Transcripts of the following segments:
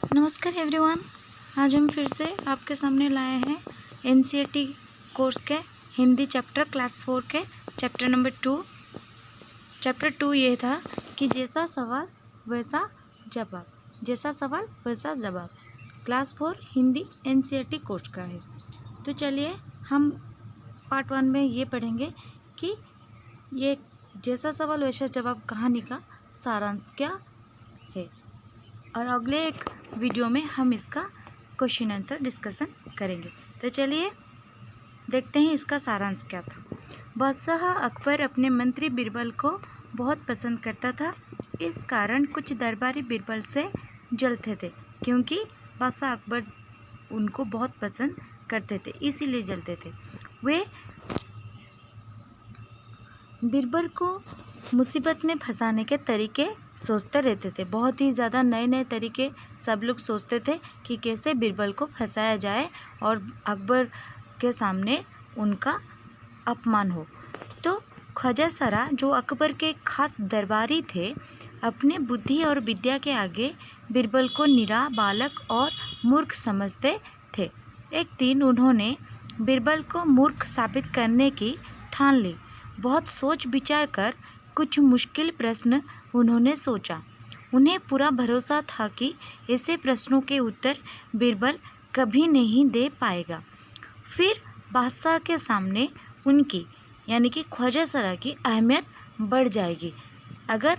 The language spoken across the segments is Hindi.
नमस्कार एवरीवन। आज हम फिर से आपके सामने लाए हैं एनसीईआरटी कोर्स के हिंदी चैप्टर क्लास 4 के चैप्टर नंबर 2। चैप्टर 2 ये था कि जैसा सवाल वैसा जवाब, जैसा सवाल वैसा जवाब। क्लास 4 हिंदी एनसीईआरटी कोर्स का है। तो चलिए हम पार्ट 1 में ये पढ़ेंगे कि ये जैसा सवाल वैसा जवाब कहानी का सारांश क्या है, और अगले एक वीडियो में हम इसका क्वेश्चन आंसर डिस्कशन करेंगे। तो चलिए देखते हैं इसका सारांश क्या था। बादशाह अकबर अपने मंत्री बीरबल को बहुत पसंद करता था। इस कारण कुछ दरबारी बीरबल से जलते थे, क्योंकि बादशाह अकबर उनको बहुत पसंद करते थे, इसीलिए जलते थे। वे बीरबल को मुसीबत में फंसाने के तरीके सोचते रहते थे। बहुत ही ज़्यादा नए नए तरीके सब लोग सोचते थे कि कैसे बीरबल को फंसाया जाए और अकबर के सामने उनका अपमान हो। तो ख्वाजा सरा, जो अकबर के खास दरबारी थे, अपने बुद्धि और विद्या के आगे बीरबल को निरा बालक और मूर्ख समझते थे। एक दिन उन्होंने बीरबल को मूर्ख साबित करने की ठान ली। बहुत सोच विचार कर कुछ मुश्किल प्रश्न उन्होंने सोचा। उन्हें पूरा भरोसा था कि ऐसे प्रश्नों के उत्तर बीरबल कभी नहीं दे पाएगा। फिर बादशाह के सामने उनकी यानी कि ख्वाजा सरा की अहमियत बढ़ जाएगी। अगर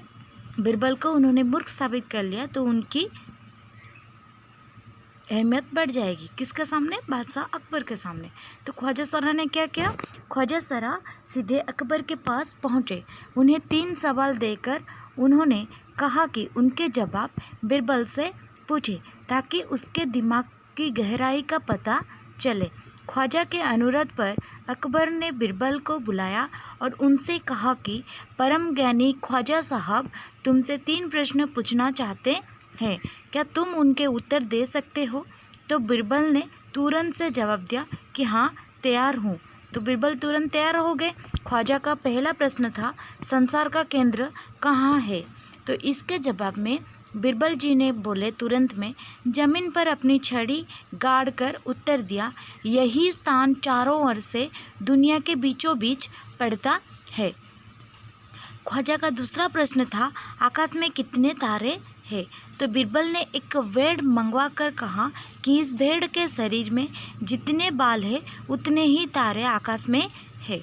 बीरबल को उन्होंने मूर्ख साबित कर लिया तो उनकी अहमियत बढ़ जाएगी। किसके सामने? बादशाह अकबर के सामने। तो ख्वाजा सरा ने क्या किया? ख्वाजा सरा सीधे अकबर के पास पहुँचे। उन्हें 3 सवाल देकर उन्होंने कहा कि उनके जवाब बीरबल से पूछे, ताकि उसके दिमाग की गहराई का पता चले। ख्वाजा के अनुरोध पर अकबर ने बीरबल को बुलाया और उनसे कहा कि परम ज्ञानी ख्वाजा साहब तुमसे 3 प्रश्न पूछना चाहते हैं, क्या तुम उनके उत्तर दे सकते हो? तो बीरबल ने तुरंत से जवाब दिया कि हाँ, तैयार हूँ। तो बीरबल तुरंत तैयार हो गए। ख्वाजा का पहला प्रश्न था, संसार का केंद्र कहाँ है? तो इसके जवाब में बीरबल जी ने बोले तुरंत में, जमीन पर अपनी छड़ी गाड़ कर उत्तर दिया, यही स्थान चारों ओर से दुनिया के बीचों बीच पड़ता है। ख्वाजा का दूसरा प्रश्न था, आकाश में कितने तारे हैं? तो बीरबल ने एक भेड़ मंगवा कर कहा कि इस भेड़ के शरीर में जितने बाल हैं उतने ही तारे आकाश में है।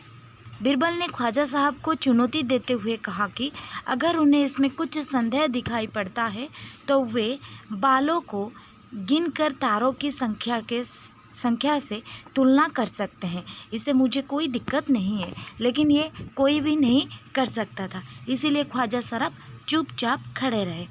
बीरबल ने ख्वाजा साहब को चुनौती देते हुए कहा कि अगर उन्हें इसमें कुछ संदेह दिखाई पड़ता है तो वे बालों को गिनकर तारों की संख्या से तुलना कर सकते हैं। इससे मुझे कोई दिक्कत नहीं है, लेकिन ये कोई भी नहीं कर सकता था, इसीलिए ख्वाजा साहब चुपचाप खड़े रहे।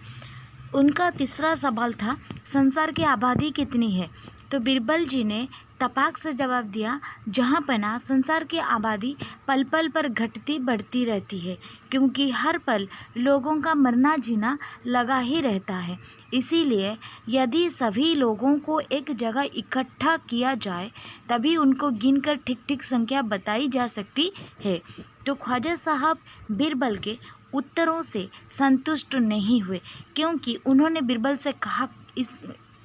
उनका तीसरा सवाल था, संसार की आबादी कितनी है? तो बीरबल जी ने तपाक से जवाब दिया, जहाँ पना संसार की आबादी पल पल पर घटती बढ़ती रहती है, क्योंकि हर पल लोगों का मरना जीना लगा ही रहता है। इसीलिए यदि सभी लोगों को एक जगह इकट्ठा किया जाए तभी उनको गिनकर ठीक ठीक संख्या बताई जा सकती है। तो ख्वाजा साहब बीरबल के उत्तरों से संतुष्ट नहीं हुए, क्योंकि उन्होंने बीरबल से कहा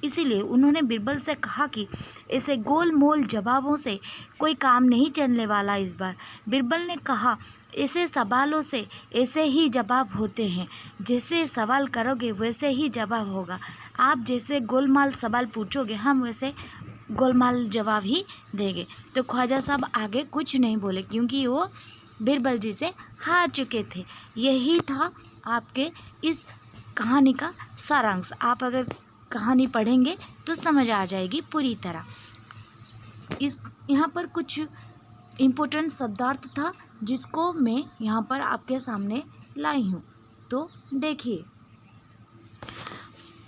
इसीलिए उन्होंने बीरबल से कहा कि ऐसे गोल मोल जवाबों से कोई काम नहीं चलने वाला। इस बार बीरबल ने कहा, ऐसे सवालों से ऐसे ही जवाब होते हैं, जैसे सवाल करोगे वैसे ही जवाब होगा। आप जैसे गोलमाल सवाल पूछोगे हम वैसे गोलमाल जवाब ही देंगे। तो ख्वाजा साहब आगे कुछ नहीं बोले, क्योंकि वो बीरबल जी से हार चुके थे। यही था आपके इस कहानी का सारांश। आप अगर कहानी पढ़ेंगे तो समझ आ जाएगी पूरी तरह। यहाँ पर कुछ इम्पोर्टेंट शब्दार्थ था जिसको मैं यहाँ पर आपके सामने लाई हूँ। तो देखिए,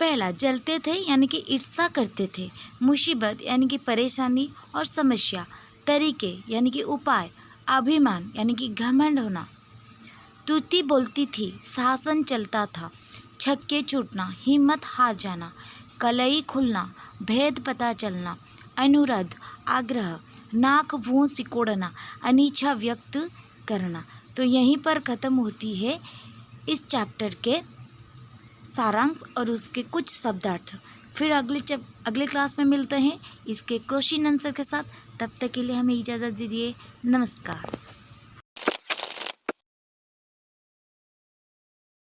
पहला, जलते थे यानी कि ईर्ष्या करते थे। मुसीबत यानी कि परेशानी और समस्या। तरीके यानी कि उपाय। अभिमान यानी कि घमंड होना। तुति बोलती थी, शासन चलता था। छक्के छूटना, हिम्मत हार जाना। कलई खुलना, भेद पता चलना। अनुरोध, आग्रह। नाक मुँह सिकोड़ना, अनिच्छा व्यक्त करना। तो यहीं पर ख़त्म होती है इस चैप्टर के सारांश और उसके कुछ शब्दार्थ। फिर अगले क्लास में मिलते हैं इसके क्वेश्चन आंसर के साथ। तब तक के लिए हमें इजाज़त दीजिए। नमस्कार।